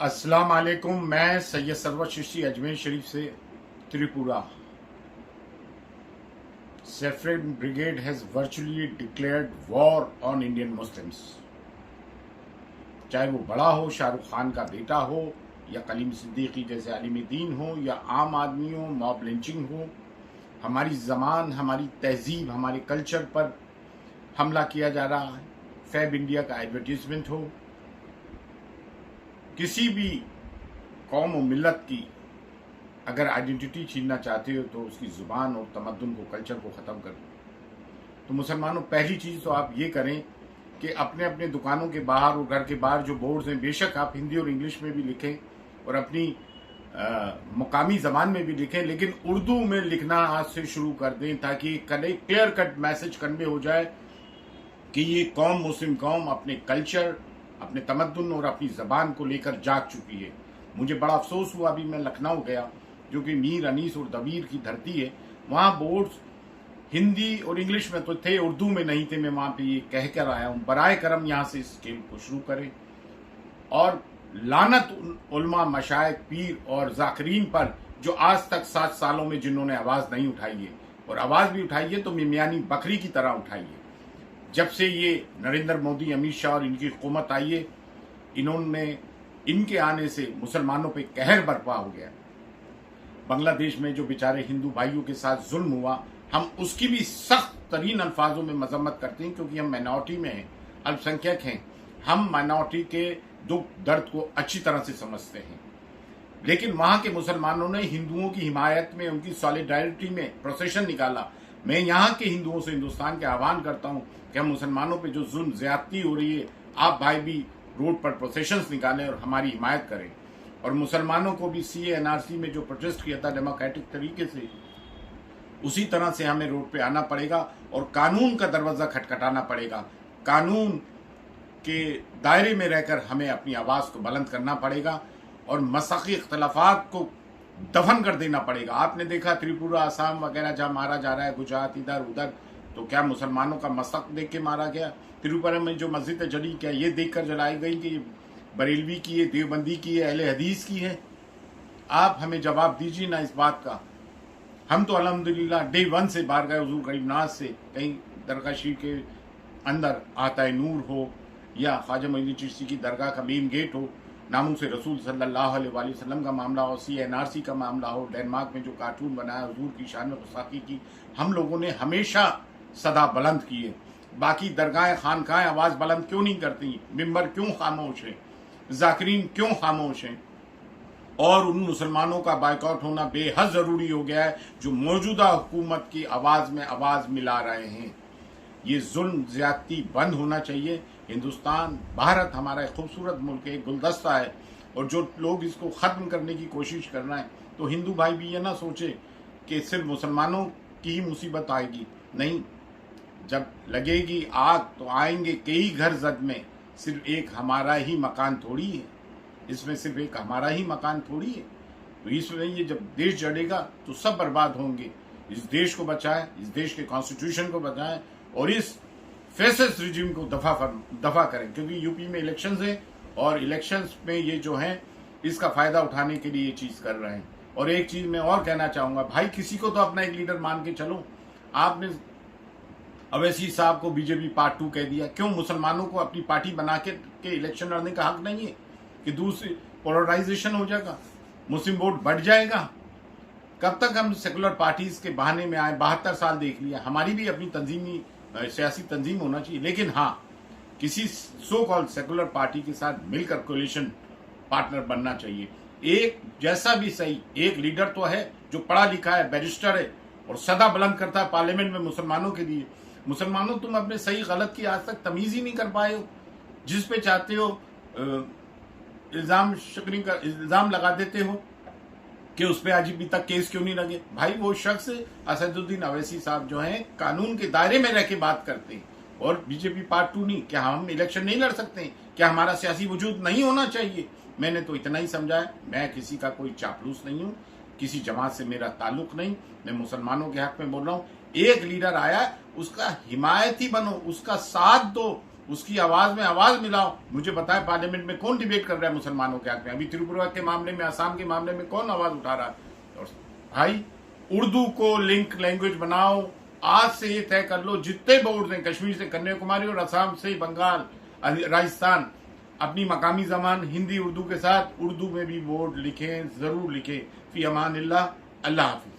अस्सलाम वालेकुम। मैं सैयद सरवर चिश्ती अजमेर शरीफ से Tripura. Saffron brigade has virtually declared war on Indian Muslims. चाहे वो बड़ा हो, शाहरुख खान का बेटा हो, या कलीम सिद्दीकी जैसे आलिम दीन हो, या आम आदमी हो, मॉब लिंचिंग हो, हमारी ज़बान, हमारी तहजीब, हमारे कल्चर पर हमला किया जा रहा है। फैब इंडिया का एडवर्टीजमेंट हो, किसी भी कौम और मिल्लत की अगर आइडेंटिटी छीनना चाहते हो तो उसकी ज़ुबान और तमद्दुन को, कल्चर को ख़त्म कर दो। तो मुसलमानों, पहली चीज़ तो आप ये करें कि अपने अपने दुकानों के बाहर और घर के बाहर जो बोर्ड्स हैं, बेशक आप हिंदी और इंग्लिश में भी लिखें और अपनी मुकामी ज़बान में भी लिखें, लेकिन उर्दू में लिखना आज से शुरू कर दें, ताकि क्लियर कट मैसेज कन्वे हो जाए कि ये कौम, मुस्लिम कौम, अपने कल्चर, अपने तमद्दुन और अपनी ज़बान को लेकर जाग चुकी है। मुझे बड़ा अफसोस हुआ, अभी मैं लखनऊ गया, जो कि मीर अनीस और दबीर की धरती है। वहाँ बोर्ड्स हिंदी और इंग्लिश में तो थे, उर्दू में नहीं थे। मैं वहाँ पे ये कह कर आया हूँ, बराए करम यहाँ से इस खेल को शुरू करें और लानत उलमा, मशाइख, पीर और जाकिरीन पर जो आज तक 7 सालों में जिन्होंने आवाज़ नहीं उठाई है, और आवाज़ भी उठाई है तो मिमियानी बकरी की तरह उठाई है। जब से ये नरेंद्र मोदी, अमित शाह और इनकी हुकूमत आई है, इनके आने से मुसलमानों पे कहर बर्पा हो गया। बांग्लादेश में जो बेचारे हिंदू भाइयों के साथ जुल्म हुआ, हम उसकी भी सख्त तरीन अल्फाजों में मजम्मत करते हैं, क्योंकि हम माइनॉरिटी में हैं, अल्पसंख्यक हैं। हम माइनॉरिटी के दुख दर्द को अच्छी तरह से समझते हैं। लेकिन वहां के मुसलमानों ने हिंदुओं की हिमायत में, उनकी सॉलिडारिटी में प्रोसेशन निकाला। मैं यहाँ के हिंदुओं से, हिंदुस्तान के आह्वान करता हूँ कि हम मुसलमानों पे जो जुल्म ज्यादती हो रही है, आप भाई भी रोड पर प्रोसेशंस निकालें और हमारी हिमायत करें। और मुसलमानों को भी CA/NRC में जो प्रोटेस्ट किया था डेमोक्रेटिक तरीके से, उसी तरह से हमें रोड पे आना पड़ेगा और कानून का दरवाजा खटखटाना पड़ेगा। कानून के दायरे में रहकर हमें अपनी आवाज़ को बुलंद करना पड़ेगा और मसक़ी इख्तलाफात को दफन कर देना पड़ेगा। आपने देखा त्रिपुरा, आसाम वगैरह जहाँ मारा जा रहा है, गुजरात, इधर उधर, तो क्या मुसलमानों का मस्तक देख के मारा गया? त्रिपुरा में जो मस्जिद जली, क्या ये देखकर जलाई गई कि बरेलवी की है, देवबंदी की है, अहले हदीस की है? आप हमें जवाब दीजिए ना इस बात का। हम तो अल्हम्दुलिल्लाह डे 1 से बारगाह हुज़ूर गरीबनाज से, कहीं दरगाह शरीफ के अंदर आता नूर हो या ख्वाजा मोइनुद्दीन चिश्ती की दरगाह का मेन गेट हो, नामूस रसूल सल्लल्लाहु अलैहि वसल्लम का मामला हो, CA/NRC का मामला हो, डेनमार्क में जो कार्टून बनाया हुजूर की शान में गुस्ताखी की, हम लोगों ने हमेशा सदा बुलंद की है। बाकी दरगाह खानकाएं आवाज़ बुलंद क्यों नहीं करती? मिंबर क्यों खामोश है? जाकिरीन क्यों खामोश हैं? और उन मुसलमानों का बायकॉट होना बेहद ज़रूरी हो गया है जो मौजूदा हुकूमत की आवाज़ में आवाज़ मिला रहे हैं। ये जुल्म ज्यादती बंद होना चाहिए। हिंदुस्तान, भारत हमारा एक खूबसूरत मुल्क है, गुलदस्ता है, और जो लोग इसको ख़त्म करने की कोशिश कर रहे हैं, तो हिंदू भाई भी ये ना सोचे कि सिर्फ मुसलमानों की ही मुसीबत आएगी। नहीं, जब लगेगी आग तो आएंगे कई घर जद में। सिर्फ एक हमारा ही मकान थोड़ी है, इसमें सिर्फ एक हमारा ही मकान थोड़ी है। तो इसमें ये जब देश जड़ेगा तो सब बर्बाद होंगे। इस देश को बचाएं, इस देश के कॉन्स्टिट्यूशन को बचाएं और इस फैसिस्ट रिजिम को दफा करें, क्योंकि यूपी में इलेक्शंस है और इलेक्शंस में ये जो है इसका फायदा उठाने के लिए ये चीज कर रहे हैं। और एक चीज मैं और कहना चाहूंगा, भाई किसी को तो अपना एक लीडर मान के चलो। आपने अवैसी साहब को बीजेपी पार्ट 2 कह दिया, क्यों? मुसलमानों को अपनी पार्टी बना के इलेक्शन लड़ने का हक नहीं है कि दूसरी पोलराइजेशन हो जाएगा, मुस्लिम वोट बढ़ जाएगा? कब तक हम सेकुलर पार्टीज के बहाने में आए? 72 साल देख लिया। हमारी भी अपनी तंजीमी सियासी तंजीम होना चाहिए, लेकिन हाँ, किसी सो कॉल्ड सेकुलर पार्टी के साथ मिलकर कोलिशन पार्टनर बनना चाहिए। एक जैसा भी सही एक लीडर तो है जो पढ़ा लिखा है, बैरिस्टर है और सदा बुलंद करता है पार्लियामेंट में मुसलमानों के लिए। मुसलमानों, तुम अपने सही गलत की आज तक तमीज ही नहीं कर पाए हो। जिस पे चाहते हो इल्जाम लगा देते हो कि उस पर आज अभी तक केस क्यों नहीं लगे। भाई वो शख्स असदुद्दीन अवैसी साहब जो हैं, कानून के दायरे में रह के बात करते हैं, और बीजेपी पार्ट 2 नहीं। क्या हम इलेक्शन नहीं लड़ सकते हैं? क्या हमारा सियासी वजूद नहीं होना चाहिए? मैंने तो इतना ही समझा है। मैं किसी का कोई चापलूस नहीं हूँ, किसी जमात से मेरा ताल्लुक नहीं। मैं मुसलमानों के हक में बोल रहा हूँ। एक लीडर आया, उसका हिमायती बनो, उसका साथ दो, उसकी आवाज में आवाज मिलाओ। मुझे पता है पार्लियामेंट में कौन डिबेट कर रहा है मुसलमानों के हक में, अभी त्रिपुरा के मामले में, आसाम के मामले में कौन आवाज उठा रहा है। और भाई उर्दू को लिंक लैंग्वेज बनाओ। आज से ये तय कर लो, जितने बोर्ड हैं, कश्मीर से कन्याकुमारी और असम से बंगाल, राजस्थान, अपनी मकामी जबान हिंदी उर्दू के साथ उर्दू में भी बोर्ड लिखें, जरूर लिखें। फी अमानिल्लाह, अल्लाह हाफिज।